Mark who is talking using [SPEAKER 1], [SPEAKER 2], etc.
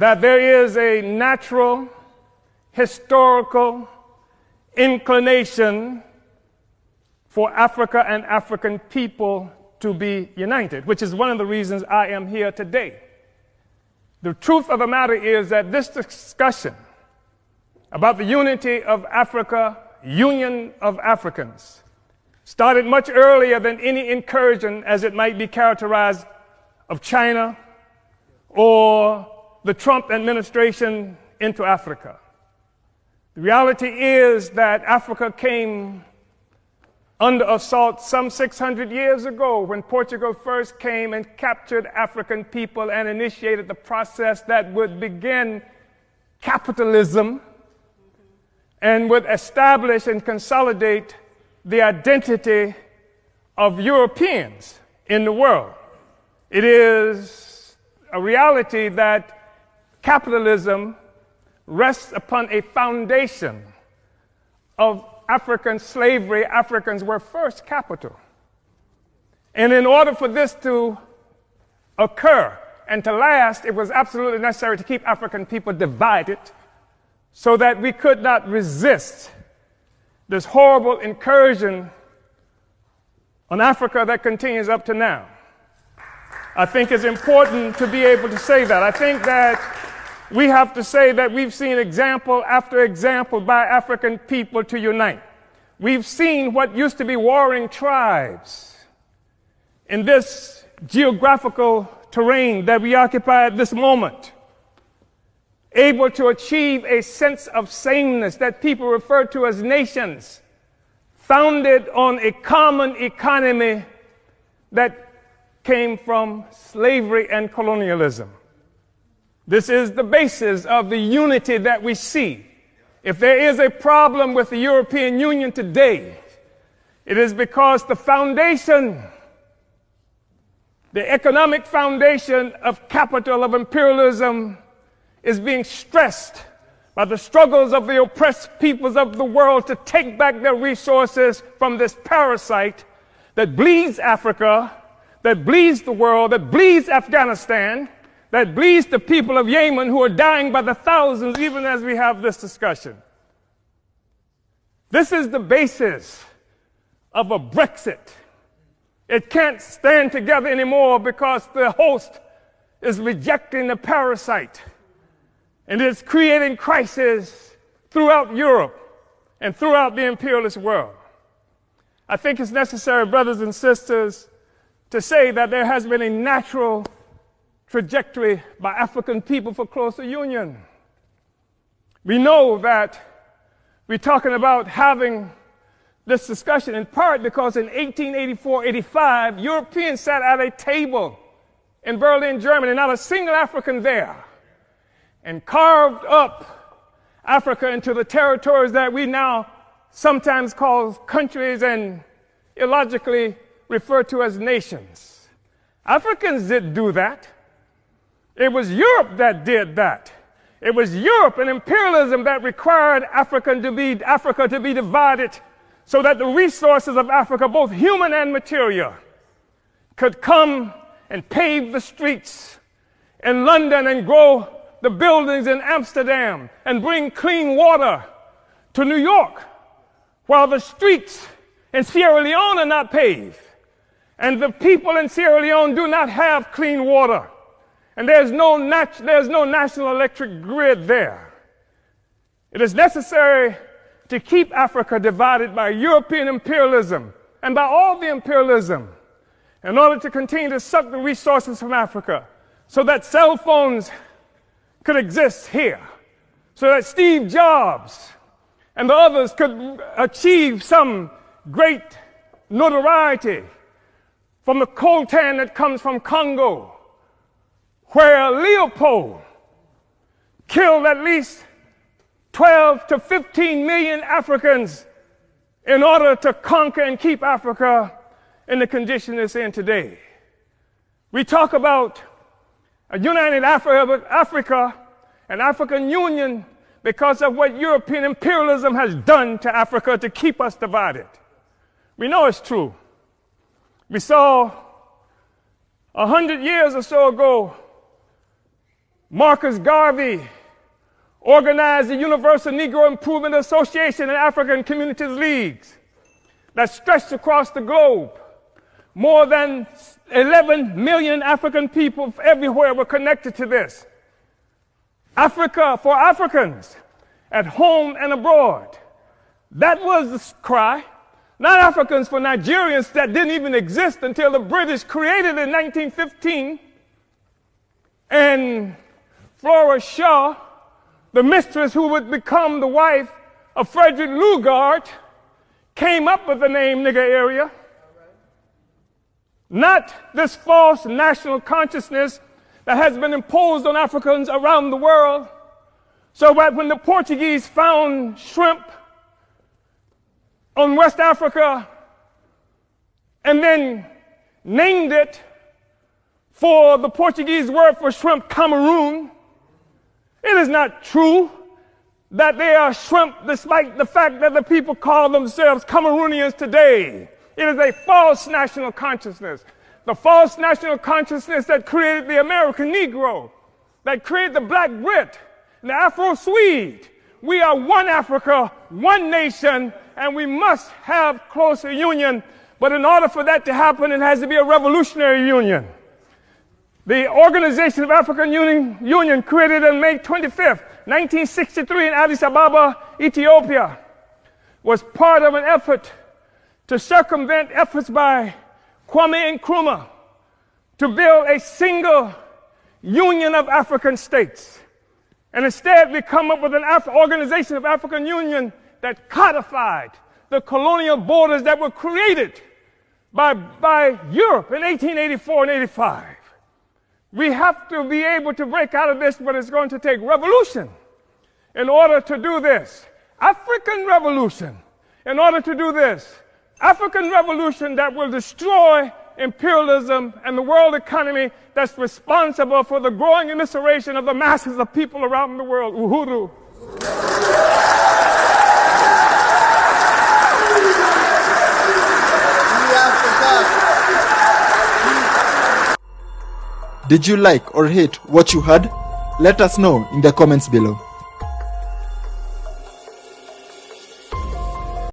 [SPEAKER 1] that there is a natural, historical inclination for Africa and African people to be united, which is one of the reasons I am here today. The truth of the matter is that this discussion about the unity of Africa, union of Africans, started much earlier than any incursion, as it might be characterized, of China or the Trump administration into Africa. The reality is that Africa came under assault some 600 years ago when Portugal first came and captured African people and initiated the process that would begin capitalism and would establish and consolidate the identity of Europeans in the world. It is a reality that capitalism rests upon a foundation of African slavery. Africans were first capital. And in order for this to occur and to last, it was absolutely necessary to keep African people divided so that we could not resist this horrible incursion on Africa that continues up to now. I think it's important to be able to say that. I think that we have to say that we've seen example after example by African people to unite. We've seen what used to be warring tribes in this geographical terrain that we occupy at this moment, able to achieve a sense of sameness that people refer to as nations, founded on a common economy that came from slavery and colonialism. This is the basis of the unity that we see. If there is a problem with the European Union today, it is because the foundation, the economic foundation of capital, of imperialism, is being stressed by the struggles of the oppressed peoples of the world to take back their resources from this parasite that bleeds Africa, that bleeds the world, that bleeds Afghanistan, that bleeds the people of Yemen who are dying by the thousands even as we have this discussion. This is the basis of a Brexit. It can't stand together anymore because the host is rejecting the parasite. And it's creating crisis throughout Europe and throughout the imperialist world. I think it's necessary, brothers and sisters, to say that there has been a natural trajectory by African people for closer union. We know that we're talking about having this discussion in part because in 1884-85, Europeans sat at a table in Berlin, Germany, not a single African there, and carved up Africa into the territories that we now sometimes call countries and illogically refer to as nations. Africans didn't do that. It was Europe that did that. It was Europe and imperialism that required Africa to be divided so that the resources of Africa, both human and material, could come and pave the streets in London and grow the buildings in Amsterdam and bring clean water to New York, while the streets in Sierra Leone are not paved. And the people in Sierra Leone do not have clean water. And there's no national electric grid there. It is necessary to keep Africa divided by European imperialism and by all the imperialism in order to continue to suck the resources from Africa so that cell phones could exist here, so that Steve Jobs and the others could achieve some great notoriety from the coltan that comes from Congo, where Leopold killed at least 12 to 15 million Africans in order to conquer and keep Africa in the condition it's in today. We talk about a united Africa and African Union because of what European imperialism has done to Africa to keep us divided. We know it's true. We saw 100 years or so ago Marcus Garvey organized the Universal Negro Improvement Association and African Communities Leagues that stretched across the globe. More than 11 million African people everywhere were connected to this. Africa for Africans, at home and abroad. That was the cry. Not Africans for Nigerians that didn't even exist until the British created it in 1915. And Flora Shaw, the mistress who would become the wife of Frederick Lugard, came up with the name nigger area. Not this false national consciousness that has been imposed on Africans around the world. So that when the Portuguese found shrimp on West Africa and then named it for the Portuguese word for shrimp, Cameroon, it is not true that they are shrimp despite the fact that the people call themselves Cameroonians today. It is a false national consciousness. The false national consciousness that created the American Negro, that created the Black Brit, and the Afro-Swede. We are one Africa, one nation, and we must have closer union. But in order for that to happen, it has to be a revolutionary union. The Organization of African Union, created on May 25th, 1963 in Addis Ababa, Ethiopia, was part of an effort to circumvent efforts by Kwame Nkrumah to build a single union of African states. And instead, we come up with an Organization of African Union that codified the colonial borders that were created by Europe in 1884 and 85. We have to be able to break out of this, but it's going to take revolution in order to do this. African revolution in order to do this. African revolution that will destroy imperialism and the world economy that's responsible for the growing immiseration of the masses of people around the world. Uhuru.
[SPEAKER 2] Did you like or hate what you heard? Let us know in the comments below.